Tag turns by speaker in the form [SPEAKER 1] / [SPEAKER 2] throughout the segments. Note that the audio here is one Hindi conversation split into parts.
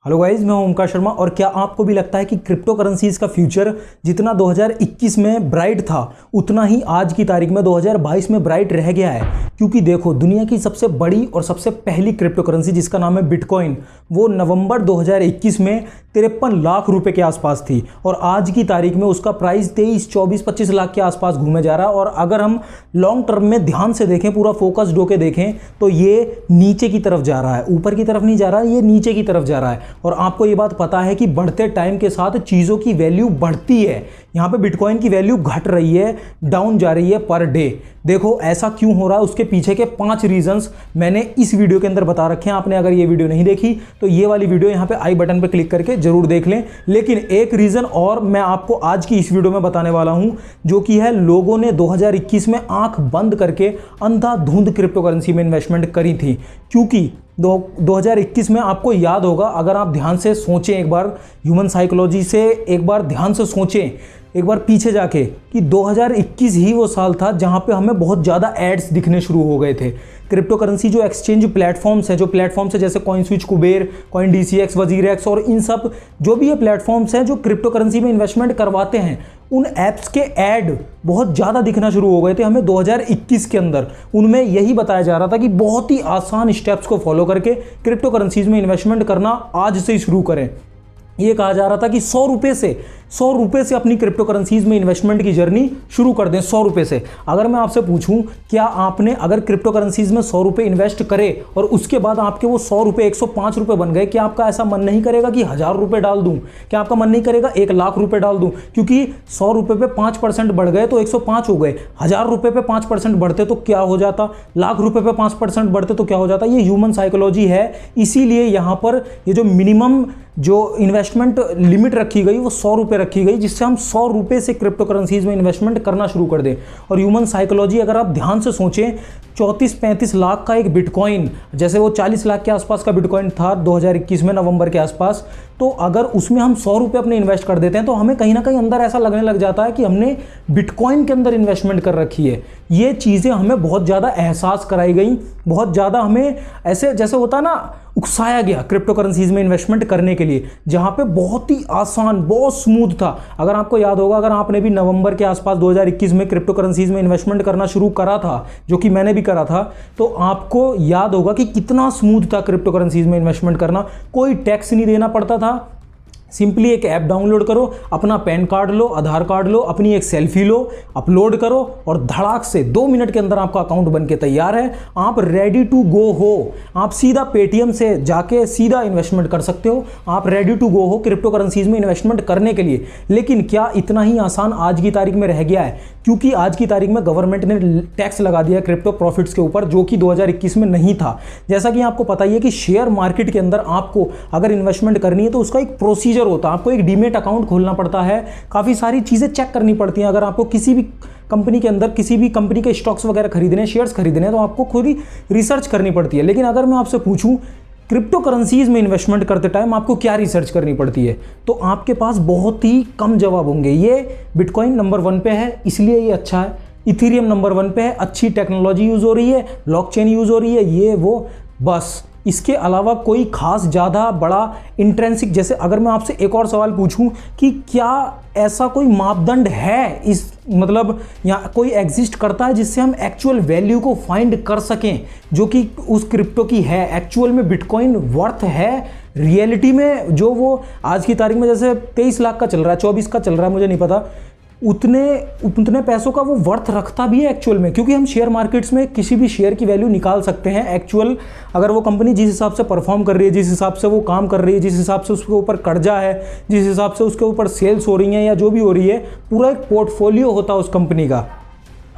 [SPEAKER 1] हेलो गाइज, मैं ओमकार शर्मा। और क्या आपको भी लगता है कि क्रिप्टो करेंसीज का फ्यूचर जितना 2021 में ब्राइट था उतना ही आज की तारीख में 2022 में ब्राइट रह गया है? क्योंकि देखो, दुनिया की सबसे बड़ी और सबसे पहली क्रिप्टो करेंसी जिसका नाम है बिटकॉइन, वो नवंबर 2021 में 53 लाख रुपए के आसपास थी और आज की तारीख में उसका प्राइस 23, 24, 25 लाख के आसपास घूमे जा रहा है। और अगर हम लॉन्ग टर्म में ध्यान से देखें, पूरा फोकस्ड होकर देखें, तो ये नीचे की तरफ जा रहा है, ऊपर की तरफ नहीं जा रहा है, ये नीचे की तरफ जा रहा है। और आपको ये बात पता है कि बढ़ते टाइम के साथ चीज़ों की वैल्यू बढ़ती है। यहाँ पे बिटकॉइन की वैल्यू घट रही है, डाउन जा रही है पर डे। देखो ऐसा क्यों हो रहा है, उसके पीछे के 5 रीजंस मैंने इस वीडियो के अंदर बता रखे हैं। आपने अगर ये वीडियो नहीं देखी तो ये वाली वीडियो यहाँ पे आई बटन पे क्लिक करके जरूर देख लें। लेकिन एक रीजन और मैं आपको आज की इस वीडियो में बताने वाला हूं, जो कि है लोगों ने 2021 में आंख बंद करके अंधाधुंध क्रिप्टो करेंसी में इन्वेस्टमेंट करी थी। क्योंकि 2021 में आपको याद होगा, अगर आप ध्यान से सोचें, एक बार ह्यूमन साइकोलॉजी से एक बार ध्यान से सोचें, एक बार पीछे जाके, कि 2021 ही वो साल था जहां पे हमें बहुत ज़्यादा एड्स दिखने शुरू हो गए थे। क्रिप्टो करेंसी जो एक्सचेंज प्लेटफॉर्म्स हैं, जो प्लेटफॉर्म्स है जैसे कॉइनस्विच, कुबेर, CoinDCX, वजीरएक्स और इन सब जो भी ये प्लेटफॉर्म्स हैं जो क्रिप्टो करेंसी में इन्वेस्टमेंट करवाते हैं, उन ऐप्स के ऐड बहुत ज़्यादा दिखना शुरू हो गए थे हमें 2021 के अंदर। उनमें यही बताया जा रहा था कि बहुत ही आसान स्टेप्स को फॉलो करके क्रिप्टो करेंसीज में इन्वेस्टमेंट करना आज से ही शुरू करें। ये कहा जा रहा था कि 100 रुपए से अपनी क्रिप्टो करेंसीज में इन्वेस्टमेंट की जर्नी शुरू कर दें। 100 रुपए से अगर मैं आपसे पूछूं, क्या आपने अगर क्रिप्टो करेंसीज में 100 रुपए इन्वेस्ट करे और उसके बाद आपके वो 100 रुपए 105 रुपए बन गए, क्या आपका ऐसा मन नहीं करेगा कि 1000 रुपए डाल दूं? क्या आपका मन नहीं करेगा 1 लाख रुपए डाल दूं? क्योंकि 100 रुपए पे 5% बढ़ गए तो 105 हो गए। 1000 रुपए पे 5% बढ़ते तो क्या हो जाता? लाख रुपए पे 5% बढ़ते तो क्या हो जाता? ये ह्यूमन साइकोलॉजी है। इसीलिए यहां पर ये जो मिनिमम जो इन्वेस्टमेंट लिमिट रखी गई वो 100 रुपए रखी गई, जिससे हम 100 रुपए से क्रिप्टो करेंसीज में इन्वेस्टमेंट करना शुरू कर दें। और ह्यूमन साइकोलॉजी अगर आप ध्यान से सोचें, 34-35 लाख का एक बिटकॉइन, जैसे वो 40 लाख के आसपास का बिटकॉइन था 2021 में नवंबर के आसपास, तो अगर उसमें हम 100 रुपये अपने इन्वेस्ट कर देते हैं तो हमें कहीं ना कहीं अंदर ऐसा लगने लग जाता है कि हमने बिटकॉइन के अंदर इन्वेस्टमेंट कर रखी है। ये चीज़ें हमें बहुत ज़्यादा एहसास कराई गई, बहुत ज़्यादा हमें ऐसे जैसे होता ना, उकसाया गया क्रिप्टो करेंसीज में इन्वेस्टमेंट करने के लिए, जहां पे बहुत ही आसान, बहुत स्मूथ था। अगर आपको याद होगा, अगर आपने भी नवंबर के आसपास 2021 में क्रिप्टो करेंसीज में इन्वेस्टमेंट करना शुरू करा था, जो कि मैंने भी करा था, तो आपको याद होगा कि कितना स्मूथ था क्रिप्टो करेंसीज में इन्वेस्टमेंट करना। कोई टैक्स नहीं देना पड़ता था। सिंपली एक ऐप डाउनलोड करो, अपना पैन कार्ड लो, आधार कार्ड लो, अपनी एक सेल्फी लो, अपलोड करो और धड़ाक से 2 मिनट के अंदर आपका अकाउंट बनके तैयार है। आप रेडी टू गो हो। आप सीधा पेटीएम से जाके सीधा इन्वेस्टमेंट कर सकते हो। आप रेडी टू गो हो क्रिप्टो करेंसीज में इन्वेस्टमेंट करने के लिए। लेकिन क्या इतना ही आसान आज की तारीख में रह गया है? क्योंकि आज की तारीख में गवर्नमेंट ने टैक्स लगा दिया क्रिप्टो प्रॉफिट्स के ऊपर, जो कि 2021 में नहीं था। जैसा कि आपको पता ही है कि शेयर मार्केट के अंदर आपको अगर इन्वेस्टमेंट करनी है तो उसका एक प्रोसीजर होता है। आपको एक डीमेट अकाउंट खोलना पड़ता है, काफ़ी सारी चीज़ें चेक करनी पड़ती हैं। अगर आपको किसी भी कंपनी के अंदर किसी भी कंपनी के स्टॉक्स वगैरह खरीदने हैं, शेयर्स खरीदने हैं, तो आपको खुद ही रिसर्च करनी पड़ती है। लेकिन अगर मैं आपसे पूछूं, क्रिप्टो करेंसीज में इन्वेस्टमेंट करते टाइम आपको क्या रिसर्च करनी पड़ती है, तो आपके पास बहुत ही कम जवाब होंगे। ये बिटकॉइन नंबर 1 पे है, इसलिए ये अच्छा है। इथेरियम नंबर 1 पे है, अच्छी टेक्नोलॉजी यूज़ हो रही है, ब्लॉकचेन यूज़ हो रही है, ये वो, बस। इसके अलावा कोई खास ज़्यादा बड़ा इंट्रेंसिक, जैसे अगर मैं आपसे एक और सवाल पूछूं कि क्या ऐसा कोई मापदंड है, इस मतलब या कोई एग्जिस्ट करता है जिससे हम एक्चुअल वैल्यू को फाइंड कर सकें, जो कि उस क्रिप्टो की है, एक्चुअल में बिटकॉइन वर्थ है रियलिटी में, जो वो आज की तारीख में जैसे 23 लाख का चल रहा है, 24 का चल रहा है, मुझे नहीं पता, उतने पैसों का वो वर्थ रखता भी है एक्चुअल में? क्योंकि हम शेयर मार्केट्स में किसी भी शेयर की वैल्यू निकाल सकते हैं एक्चुअल, अगर वो कंपनी जिस हिसाब से परफॉर्म कर रही है, जिस हिसाब से वो काम कर रही है, जिस हिसाब से उसके ऊपर कर्जा है, जिस हिसाब से उसके ऊपर सेल्स हो रही हैं या जो भी हो रही है, पूरा एक पोर्टफोलियो होता है उस कंपनी का।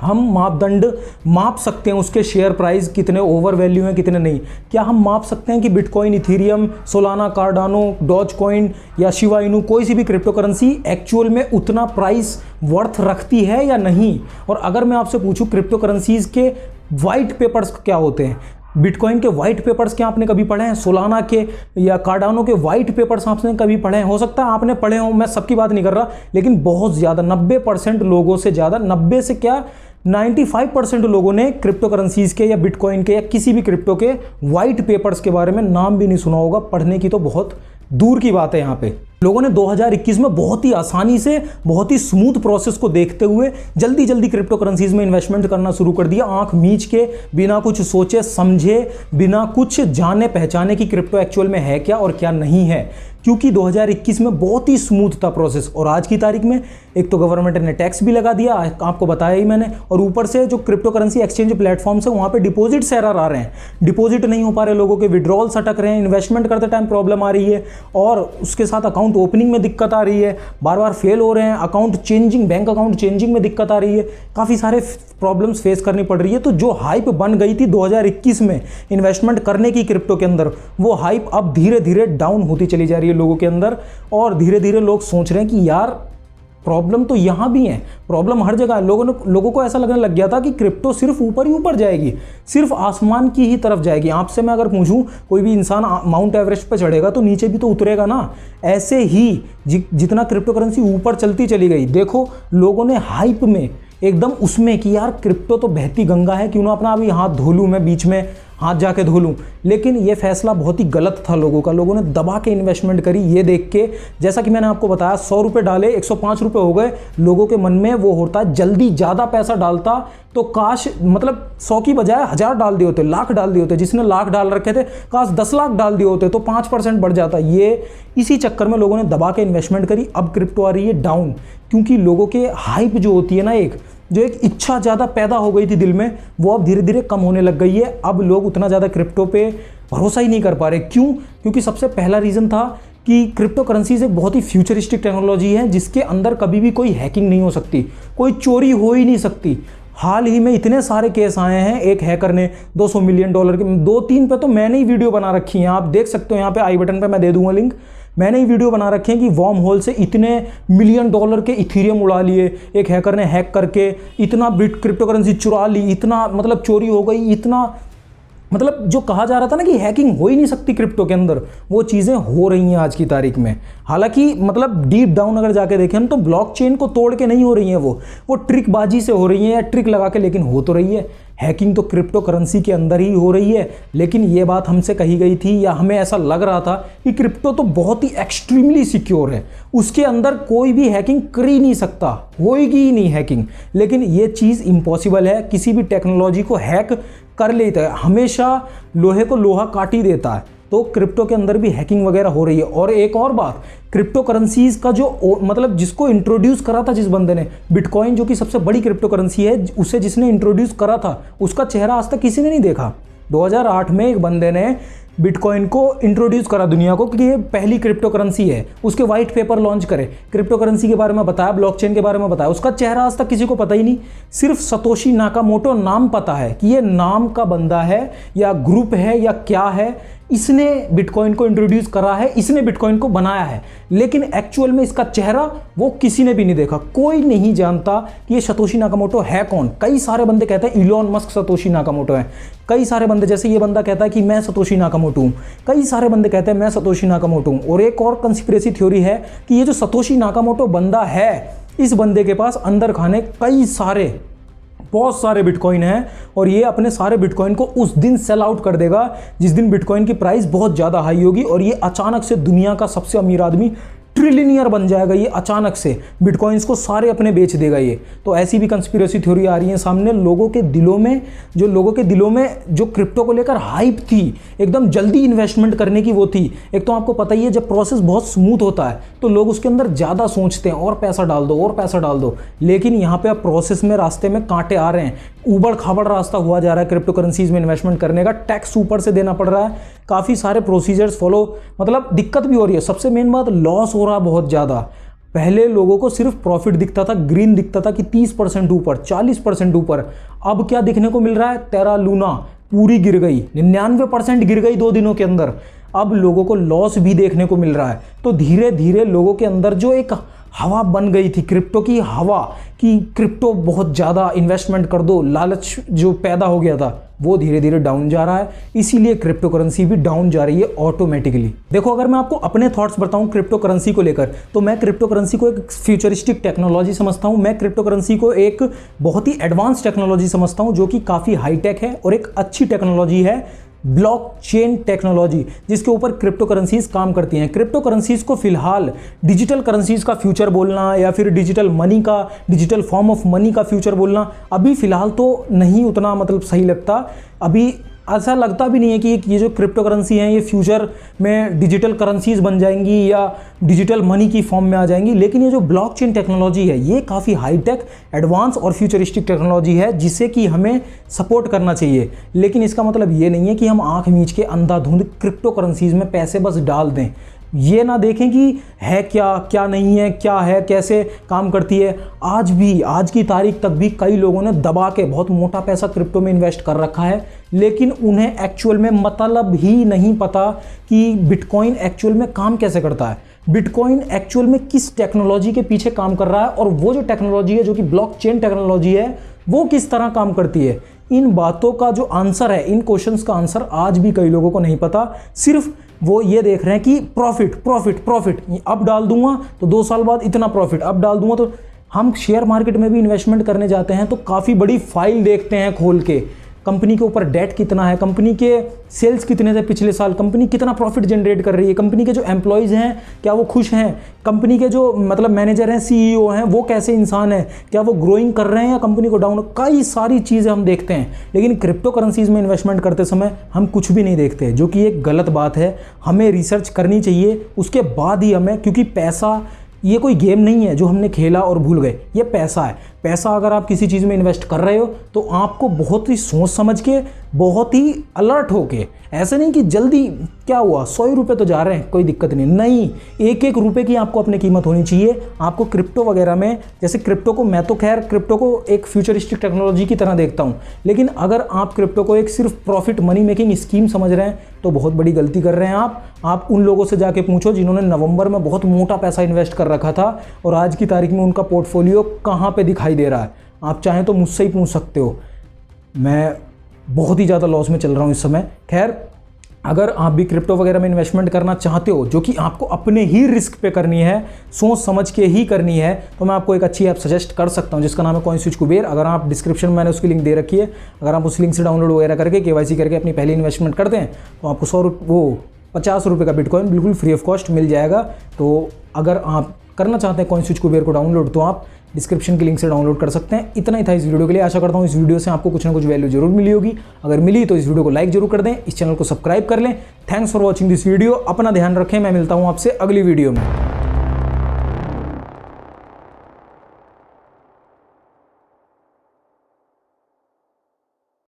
[SPEAKER 1] हम मापदंड माप सकते हैं, उसके शेयर प्राइस कितने ओवर वैल्यू हैं, कितने नहीं। क्या हम माप सकते हैं कि bitcoin, Ethereum, Solana, Cardano, doge coin या शिबा इनू, कोई सी भी क्रिप्टो करेंसी एक्चुअल में उतना प्राइस वर्थ रखती है या नहीं? और अगर मैं आपसे पूछूं, क्रिप्टो करेंसीज के वाइट पेपर्स क्या होते हैं, बिटकॉइन के वाइट पेपर्स क्या आपने कभी पढ़े हैं? सोलाना के या कार्डानो के वाइट पेपर्स आपने कभी पढ़े हैं? हो सकता है आपने पढ़े हो, मैं सबकी बात नहीं कर रहा, लेकिन बहुत ज़्यादा 90% लोगों से ज़्यादा, 90 से क्या 95% लोगों ने क्रिप्टो करेंसीज के या बिटकॉइन के या किसी भी क्रिप्टो के वाइट पेपर्स के बारे में नाम भी नहीं सुना होगा। पढ़ने की तो बहुत दूर की बात है। यहाँ पे लोगों ने 2021 में बहुत ही आसानी से, बहुत ही स्मूथ प्रोसेस को देखते हुए जल्दी जल्दी क्रिप्टो करेंसीज में इन्वेस्टमेंट करना शुरू कर दिया, आंख मीच के, बिना कुछ सोचे समझे, बिना कुछ जाने पहचाने कि क्रिप्टो एक्चुअल में है क्या और क्या नहीं है, क्योंकि 2021 में बहुत ही स्मूथ था प्रोसेस। और आज की तारीख में एक तो गवर्नमेंट ने टैक्स भी लगा दिया, आपको बताया ही मैंने, और ऊपर से जो क्रिप्टो करेंसी एक्सचेंज प्लेटफॉर्म्स है वहाँ पे डिपॉजिट एरर आ रहे हैं, डिपॉजिट नहीं हो पा रहे लोगों के, विड्रॉल्स अटक रहे हैं, इन्वेस्टमेंट करते टाइम प्रॉब्लम आ रही है, और उसके साथ अकाउंट ओपनिंग में दिक्कत आ रही है, बार बार फेल हो रहे हैं, account changing, bank account changing में दिक्कत आ रही है, काफ़ी सारे प्रॉब्लम्स फेस करनी पड़ रही है। तो जो हाइप बन गई थी 2021 में इन्वेस्टमेंट करने की क्रिप्टो के अंदर, वो हाइप अब धीरे धीरे डाउन होती चली जा रही है लोगों के अंदर, और धीरे धीरे लोग सोच रहे हैं कि यार प्रॉब्लम तो यहाँ भी है, प्रॉब्लम हर जगह है। लोगों को ऐसा लगने लग गया था कि क्रिप्टो सिर्फ ऊपर ही ऊपर जाएगी, सिर्फ आसमान की ही तरफ जाएगी। आपसे मैं अगर पूछूं, कोई भी इंसान माउंट एवरेस्ट पे चढ़ेगा तो नीचे भी तो उतरेगा ना, ऐसे ही जितना क्रिप्टो करेंसी ऊपर चलती चली गई, देखो लोगों ने हाइप में एकदम उसमें कि यार क्रिप्टो तो बहती गंगा है, क्यों ना अपना अभी हाथ धो लूँ, मैं बीच में हाथ जाके धो लूँ। लेकिन ये फैसला बहुत ही गलत था लोगों का, लोगों ने दबा के इन्वेस्टमेंट करी ये देख के, जैसा कि मैंने आपको बताया 100 रुपये डाले 105 रुपये हो गए, लोगों के मन में वो होता है जल्दी ज़्यादा पैसा डालता तो काश, मतलब 100 की बजाय 1000 डाल दिए होते, लाख डाल दिए होते, जिसने लाख डाल रखे थे काश 10 लाख डाल दिए होते तो 5% बढ़ जाता। ये इसी चक्कर में लोगों ने दबा के इन्वेस्टमेंट करी। अब क्रिप्टो आ रही है डाउन, क्योंकि लोगों के हाइप जो होती है ना, जो एक इच्छा ज़्यादा पैदा हो गई थी दिल में, वो अब धीरे धीरे कम होने लग गई है। अब लोग उतना ज़्यादा क्रिप्टो पे भरोसा ही नहीं कर पा रहे। क्यों? क्योंकि सबसे पहला रीज़न था कि क्रिप्टो करेंसीज एक बहुत ही फ्यूचरिस्टिक टेक्नोलॉजी है जिसके अंदर कभी भी कोई हैकिंग नहीं हो सकती, कोई चोरी हो ही नहीं सकती। हाल ही में इतने सारे केस आए हैं, एक हैकर ने $200 मिलियन के, 2-3 पे तो मैंने ही वीडियो बना रखी है, आप देख सकते हो, यहाँ पे आई बटन पे मैं दे दूंगा लिंक, मैंने ही वीडियो बना रखे हैं कि वॉर्म होल से इतने $1 मिलियन के इथीरियम उड़ा लिए, एक हैकर ने हैक करके इतना बिट क्रिप्टो करेंसी चुरा ली, इतना मतलब चोरी हो गई, इतना मतलब जो कहा जा रहा था ना कि हैकिंग हो ही नहीं सकती क्रिप्टो के अंदर, वो चीज़ें हो रही हैं आज की तारीख में। हालांकि मतलब डीप डाउन अगर जाके देखें हम तो ब्लॉकचेन को तोड़ के नहीं हो रही हैं, वो ट्रिकबाजी से हो रही हैं या ट्रिक लगा के, लेकिन हो तो रही है। हैकिंग तो क्रिप्टो करेंसी के अंदर ही हो रही है। लेकिन ये बात हमसे कही गई थी या हमें ऐसा लग रहा था कि क्रिप्टो तो बहुत ही एक्सट्रीमली सिक्योर है, उसके अंदर कोई भी हैकिंग कर ही नहीं सकता, होएगी ही नहीं हैकिंग। लेकिन ये चीज़ इम्पॉसिबल है, किसी भी टेक्नोलॉजी को हैक कर लेता है, हमेशा लोहे को लोहा काट ही देता है। तो क्रिप्टो के अंदर भी हैकिंग वगैरह हो रही है। और एक और बात, क्रिप्टो करेंसीज का जो मतलब जिसको इंट्रोड्यूस करा था जिस बंदे ने, बिटकॉइन जो कि सबसे बड़ी क्रिप्टो करेंसी है, उसे जिसने इंट्रोड्यूस करा था उसका चेहरा आज तक किसी ने नहीं देखा। 2008 में एक बंदे ने बिटकॉइन को इंट्रोड्यूस करा दुनिया को कि ये पहली क्रिप्टो करेंसी है, उसके वाइट पेपर लॉन्च करे, क्रिप्टो करेंसी के बारे में बताया, ब्लॉकचेन के बारे में बताया, उसका चेहरा आज तक किसी को पता ही नहीं। सिर्फ सतोशी नाकामोटो नाम पता है कि ये नाम का बंदा है या ग्रुप है या क्या है, इसने बिटकॉइन को इंट्रोड्यूस करा है, इसने बिटकॉइन को बनाया है। लेकिन एक्चुअल में इसका चेहरा वो किसी ने भी नहीं देखा, कोई नहीं जानता कि ये सतोशी नाकामोटो है कौन। कई सारे बंदे कहते हैं इलॉन मस्क सतोशी नाकामोटो है, कई सारे बंदे, जैसे ये बंदा कहता है कि मैं सतोशी नाकामोटो हूँ, कई सारे बंदे कहते हैं मैं सतोशी नाकामोटो हूँ। और एक और कंस्पिरेसी थ्योरी है कि ये जो सतोशी नाकामोटो बंदा है, इस बंदे के पास अंदर खाने बहुत सारे बिटकॉइन हैं और ये अपने सारे बिटकॉइन को उस दिन सेल आउट कर देगा जिस दिन बिटकॉइन की प्राइस बहुत ज़्यादा हाई होगी और ये अचानक से दुनिया का सबसे अमीर आदमी, ट्रिलियनियर बन जाएगा। ये अचानक से बिटकॉइंस को सारे अपने बेच देगा ये। तो ऐसी भी कंस्पिरेसी थ्योरी आ रही है सामने। लोगों के दिलों में जो क्रिप्टो को लेकर हाइप थी, एकदम जल्दी इन्वेस्टमेंट करने की वो थी। एक तो आपको पता ही है जब प्रोसेस बहुत स्मूथ होता है तो लोग उसके अंदर ज़्यादा सोचते हैं और पैसा डाल दो और पैसा डाल दो। लेकिन यहाँ पे अब प्रोसेस में रास्ते में कांटे आ रहे हैं, ऊबड़ खाबड़ रास्ता हुआ जा रहा है क्रिप्टो करेंसीज में इन्वेस्टमेंट करने का। टैक्स ऊपर से देना पड़ रहा है, काफ़ी सारे प्रोसीजर्स फॉलो, मतलब दिक्कत भी हो रही है। सबसे मेन बात, लॉस हो रहा बहुत ज़्यादा। पहले लोगों को सिर्फ प्रॉफिट दिखता था, ग्रीन दिखता था कि 30% ऊपर, 40% ऊपर। अब क्या दिखने को मिल रहा है? टेरा लूना पूरी गिर गई, 99% गिर गई 2 दिनों के अंदर। अब लोगों को लॉस भी देखने को मिल रहा है। तो धीरे धीरे लोगों के अंदर जो एक हवा बन गई थी, क्रिप्टो की हवा, कि क्रिप्टो बहुत ज़्यादा इन्वेस्टमेंट कर दो, लालच जो पैदा हो गया था, वो धीरे धीरे डाउन जा रहा है। इसीलिए क्रिप्टो करेंसी भी डाउन जा रही है ऑटोमेटिकली। देखो, अगर मैं आपको अपने थॉट्स बताऊं क्रिप्टो करेंसी को लेकर, तो मैं क्रिप्टो करेंसी को एक फ्यूचरिस्टिक टेक्नोलॉजी समझता हूं। मैं क्रिप्टो करेंसी को एक बहुत ही एडवांस टेक्नोलॉजी समझता हूं जो कि काफ़ी हाईटेक है और एक अच्छी टेक्नोलॉजी है ब्लॉकचेन टेक्नोलॉजी, जिसके ऊपर क्रिप्टो करेंसीज काम करती हैं। क्रिप्टो करेंसीज को फिलहाल डिजिटल करेंसीज का फ्यूचर बोलना या फिर डिजिटल मनी का, डिजिटल फॉर्म ऑफ मनी का फ्यूचर बोलना अभी फिलहाल तो नहीं उतना मतलब सही लगता। अभी ऐसा लगता भी नहीं है कि ये जो क्रिप्टो करेंसी हैं ये फ्यूचर में डिजिटल करेंसीज बन जाएंगी या डिजिटल मनी की फॉर्म में आ जाएंगी। लेकिन ये जो ब्लॉकचेन टेक्नोलॉजी है ये काफ़ी हाईटेक, एडवांस और फ्यूचरिस्टिक टेक्नोलॉजी है जिसे कि हमें सपोर्ट करना चाहिए। लेकिन इसका मतलब ये नहीं है कि हम आंख मीच के अंधाधुंध क्रिप्टो करेंसीज में पैसे बस डाल दें, ये ना देखें कि है क्या क्या नहीं है, क्या है, कैसे काम करती है। आज भी, आज की तारीख तक भी कई लोगों ने दबा के बहुत मोटा पैसा क्रिप्टो में इन्वेस्ट कर रखा है, लेकिन उन्हें एक्चुअल में मतलब ही नहीं पता कि बिटकॉइन एक्चुअल में काम कैसे करता है, बिटकॉइन एक्चुअल में किस टेक्नोलॉजी के पीछे काम कर रहा है और वो जो टेक्नोलॉजी है जो कि ब्लॉकचेन टेक्नोलॉजी है वो किस तरह काम करती है। इन बातों का जो आंसर है, इन क्वेश्चंस का आंसर आज भी कई लोगों को नहीं पता। सिर्फ वो ये देख रहे हैं कि प्रॉफिट प्रॉफिट प्रॉफिट, अब डाल दूंगा तो 2 साल बाद इतना प्रॉफिट, अब डाल दूंगा तो हम शेयर मार्केट में भी इन्वेस्टमेंट करने जाते हैं तो काफ़ी बड़ी फाइल देखते हैं खोल के, कंपनी के ऊपर डेट कितना है, कंपनी के सेल्स कितने थे पिछले साल, कंपनी कितना प्रॉफिट जनरेट कर रही है, कंपनी के जो एम्प्लॉयज़ हैं क्या वो खुश हैं, कंपनी के जो मतलब मैनेजर हैं, सीईओ हैं, वो कैसे इंसान हैं, क्या वो ग्रोइंग कर रहे हैं या कंपनी को डाउन, कई सारी चीज़ें हम देखते हैं। लेकिन क्रिप्टो करेंसीज में इन्वेस्टमेंट करते समय हम कुछ भी नहीं देखते, जो कि एक गलत बात है। हमें रिसर्च करनी चाहिए, उसके बाद ही हमें, क्योंकि पैसा ये कोई गेम नहीं है जो हमने खेला और भूल गए, ये पैसा है। पैसा अगर आप किसी चीज़ में इन्वेस्ट कर रहे हो तो आपको बहुत ही सोच समझ के, बहुत ही अलर्ट होके, ऐसे नहीं कि जल्दी क्या हुआ 100 रुपये तो जा रहे हैं कोई दिक्कत नहीं, एक एक रुपये की आपको अपनी कीमत होनी चाहिए। आपको क्रिप्टो वगैरह में, जैसे क्रिप्टो को, मैं तो खैर क्रिप्टो को एक फ्यूचरिस्टिक टेक्नोलॉजी की तरह देखता हूँ, लेकिन अगर आप क्रिप्टो को एक सिर्फ प्रॉफिट मनी मेकिंग स्कीम समझ रहे हैं तो बहुत बड़ी गलती कर रहे हैं आप उन लोगों से जाके पूछो जिन्होंने नवंबर में बहुत मोटा पैसा इन्वेस्ट कर रखा था और आज की तारीख में उनका पोर्टफोलियो कहाँ पे दिखाई दे रहा है। आप चाहें तो मुझसे ही पूछ सकते हो, मैं बहुत ही ज़्यादा लॉस में चल रहा हूँ इस समय। खैर, अगर आप भी क्रिप्टो वगैरह में इन्वेस्टमेंट करना चाहते हो, जो कि आपको अपने ही रिस्क पे करनी है, सोच समझ के ही करनी है, तो मैं आपको एक अच्छी ऐप सजेस्ट कर सकता हूं जिसका नाम है कॉइन स्विच कुबेर। अगर आप डिस्क्रिप्शन में मैंने उसकी लिंक दे रखी है, अगर आप उस लिंक से डाउनलोड वगैरह करके KYC करके अपनी पहली इन्वेस्टमेंट करते हैं तो आपको 50 रुपये का बिटकॉइन बिल्कुल फ्री ऑफ कॉस्ट मिल जाएगा। तो अगर आप करना चाहते हैं कॉइन स्विच कुबेर को डाउनलोड तो आप डिस्क्रिप्शन के लिंक से डाउनलोड कर सकते हैं। इतना ही था इस वीडियो के लिए। आशा करता हूँ इस वीडियो से आपको कुछ ना कुछ वैल्यू जरूर मिली होगी। अगर मिली तो इस वीडियो को लाइक जरूर कर दें, इस चैनल को सब्सक्राइब कर लें। Thanks for watching this video. अपना ध्यान रखें, मैं मिलता हूँ आपसे अगली वीडियो में।